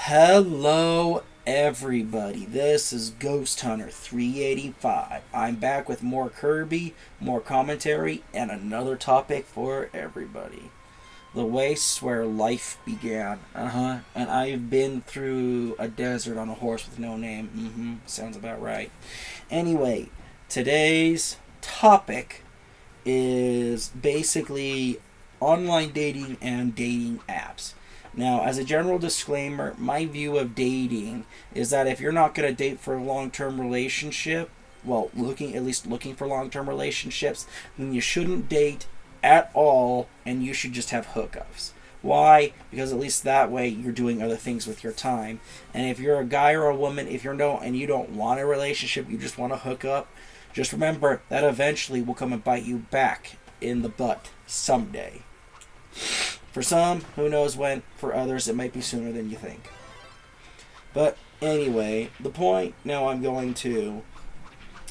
Hello, everybody. This is Ghost Hunter 385. I'm back with more Kirby, more commentary, and another topic for everybody. The wastes where life began. And I've been through a desert on a horse with no name. Sounds about right. Anyway, today's topic is basically online dating and dating apps. Now, as a general disclaimer, my view of dating is that if you're not going to date for a long-term relationship, well, looking for long-term relationships, then you shouldn't date at all, and you should just have hookups. Why? Because at least that way you're doing other things with your time. And if you're a guy or a woman, if you don't want a relationship, you just want to hook up, just remember that eventually will come and bite you back in the butt someday. For some, who knows when. For others, it might be sooner than you think. But anyway, the point now I'm going to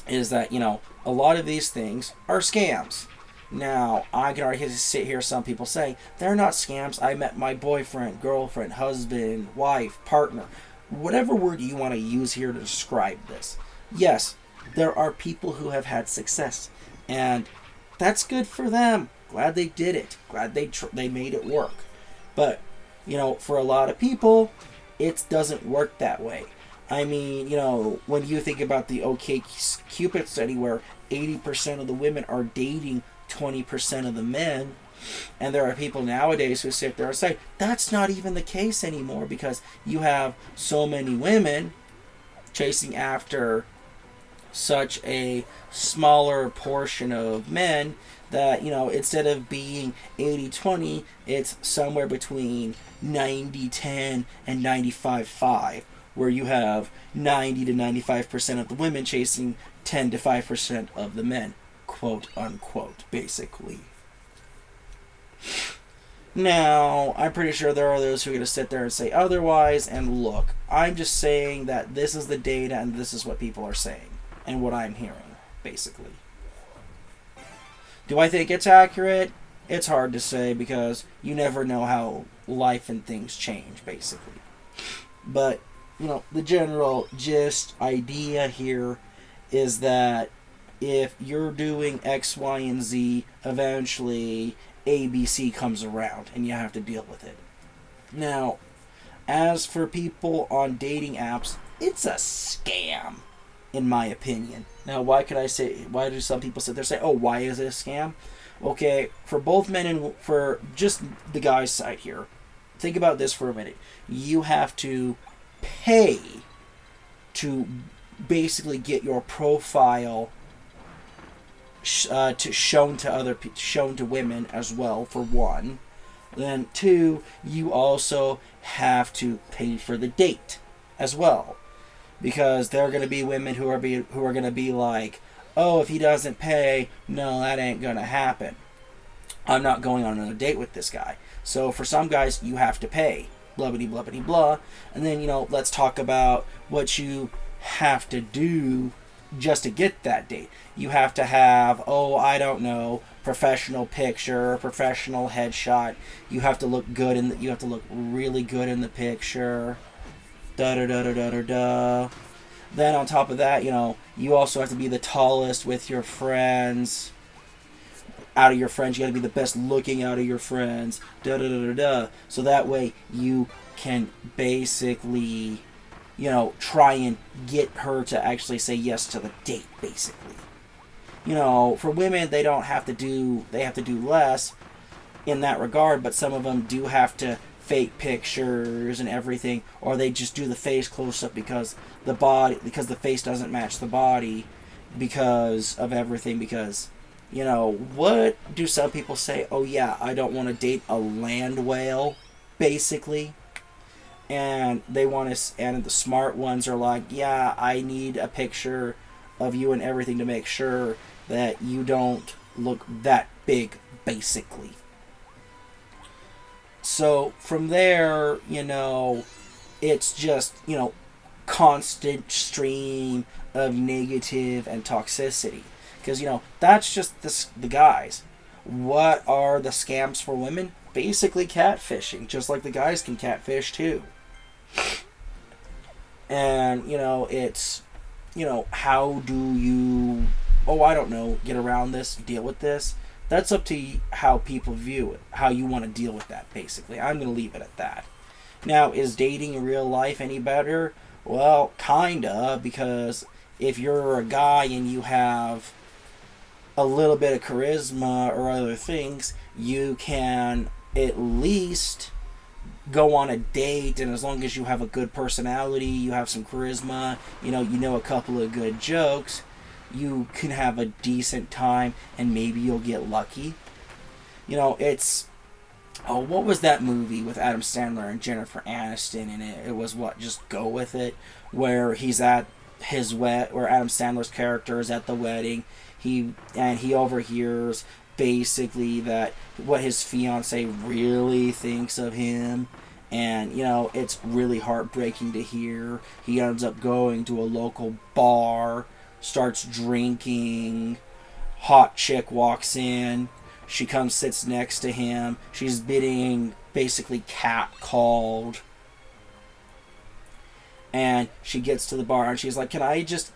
is that, a lot of these things are scams. Now, I can already sit here, some people say, they're not scams. I met my boyfriend, girlfriend, husband, wife, partner, whatever word you want to use here to describe this. Yes, there are people who have had success, and that's good for them. Glad they did it. Glad they made it work. But, for a lot of people, it doesn't work that way. I mean, when you think about the OkCupid study where 80% of the women are dating 20% of the men, and there are people nowadays who sit there and say, that's not even the case anymore because you have so many women chasing after such a smaller portion of men that, instead of being 80-20, it's somewhere between 90-10 and 95-5, where you have 90 to 95% of the women chasing 10 to 5% of the men, quote unquote, basically. Now, I'm pretty sure there are those who are going to sit there and say otherwise, and look, I'm just saying that this is the data and this is what people are saying, and what I'm hearing, basically. Do I think it's accurate? It's hard to say because you never know how life and things change, basically. But, the general gist idea here is that if you're doing X, Y, and Z, eventually ABC comes around and you have to deal with it. Now, as for people on dating apps, it's a scam, in my opinion. Now, why do some people sit there and say, oh, why is it a scam? Okay, for both men and for just the guy's side here, think about this for a minute. You have to pay to basically get your profile shown to women as well, for one. Then two, you also have to pay for the date as well. Because there are going to be women who are going to be like, oh, if he doesn't pay, no, that ain't going to happen. I'm not going on a date with this guy. So for some guys, you have to pay. Blubbity, blubbity, blah. And then, let's talk about what you have to do just to get that date. You have to have, professional picture, professional headshot. You have to look good you have to look really good in the picture. Da-da-da-da-da-da. Then on top of that, you also have to be the tallest with your friends. Out of your friends, you got to be the best looking out of your friends. Da-da-da-da-da. So that way you can basically, try and get her to actually say yes to the date, basically. For women, they have to do less in that regard, but some of them do have to fake pictures and everything, or they just do the face close up because the face doesn't match the body because of everything. Because what do some people say? Oh yeah, I don't want to date a land whale, basically. And and the smart ones are like, yeah, I need a picture of you and everything to make sure that you don't look that big, basically. So from there, it's just, constant stream of negative and toxicity. Because, that's just the guys. What are the scams for women? Basically catfishing, just like the guys can catfish too. And, it's, how do you, oh, I don't know, get around this, deal with this? That's up to how people view it, how you want to deal with that, basically. I'm going to leave it at that. Now, is dating in real life any better? Well, kinda, because if you're a guy and you have a little bit of charisma or other things, you can at least go on a date, and as long as you have a good personality, you have some charisma, you know a couple of good jokes, you can have a decent time, and maybe you'll get lucky. It's, oh, what was that movie with Adam Sandler and Jennifer Aniston in it? It was what, Just Go With It, where he's at where Adam Sandler's character is at the wedding. He overhears basically that what his fiance really thinks of him, and it's really heartbreaking to hear. He ends up going to a local bar, starts drinking. Hot chick walks in. She comes, sits next to him. She's being basically catcalled. And she gets to the bar and she's like, "Can I just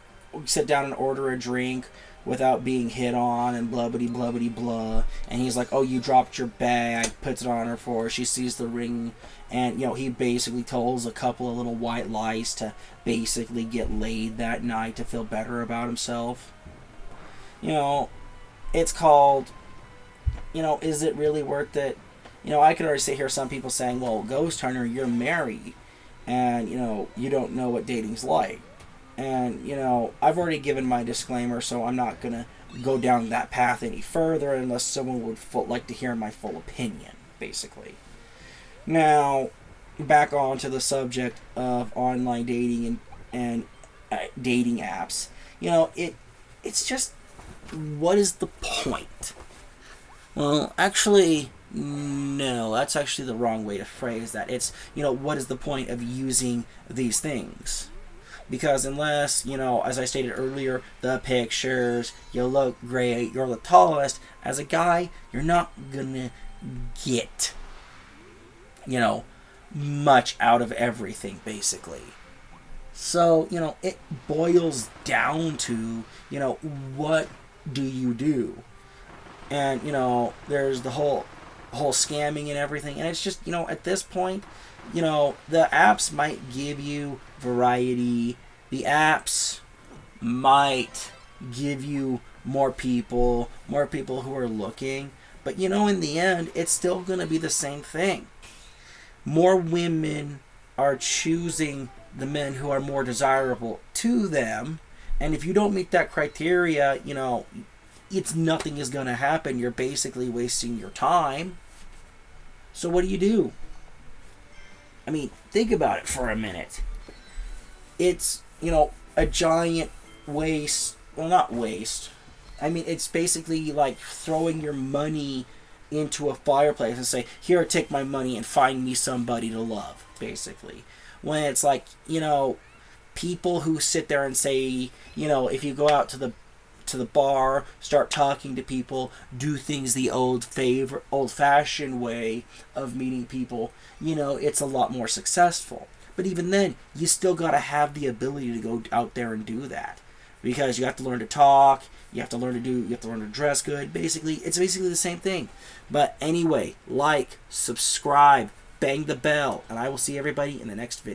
sit down and order a drink without being hit on?" And blubbity blubbity blah. And he's like, "Oh, you dropped your bag." Puts it on her for her. She sees the ring. And, he basically tells a couple of little white lies to basically get laid that night to feel better about himself. It's called, is it really worth it? I can already sit here, some people saying, well, Ghost Hunter, you're married, and, you don't know what dating's like. And, I've already given my disclaimer, so I'm not going to go down that path any further unless someone would like to hear my full opinion, basically. Now, back on to the subject of online dating and dating apps. It's just, what is the point? Well, actually, no, that's actually the wrong way to phrase that. It's, what is the point of using these things? Because unless, as I stated earlier, the pictures, you look great, you're the tallest, as a guy, you're not gonna get, much out of everything, basically. So, it boils down to, what do you do? And, there's the whole scamming and everything. And it's just, at this point, the apps might give you variety. The apps might give you more people who are looking. But, in the end, it's still going to be the same thing. More women are choosing the men who are more desirable to them. And if you don't meet that criteria, nothing is going to happen. You're basically wasting your time. So what do? I mean, think about it for a minute. It's, a giant waste. Well, not waste. I mean, it's basically like throwing your money into a fireplace and say, "Here, take my money and find me somebody to love," basically. When it's like, people who sit there and say, if you go out to the bar, start talking to people, do things the old-fashioned way of meeting people, it's a lot more successful. But even then, you still got to have the ability to go out there and do that. Because you have to learn to talk, you have to learn to dress good. Basically, it's basically the same thing. But anyway, like, subscribe, bang the bell, and I will see everybody in the next video.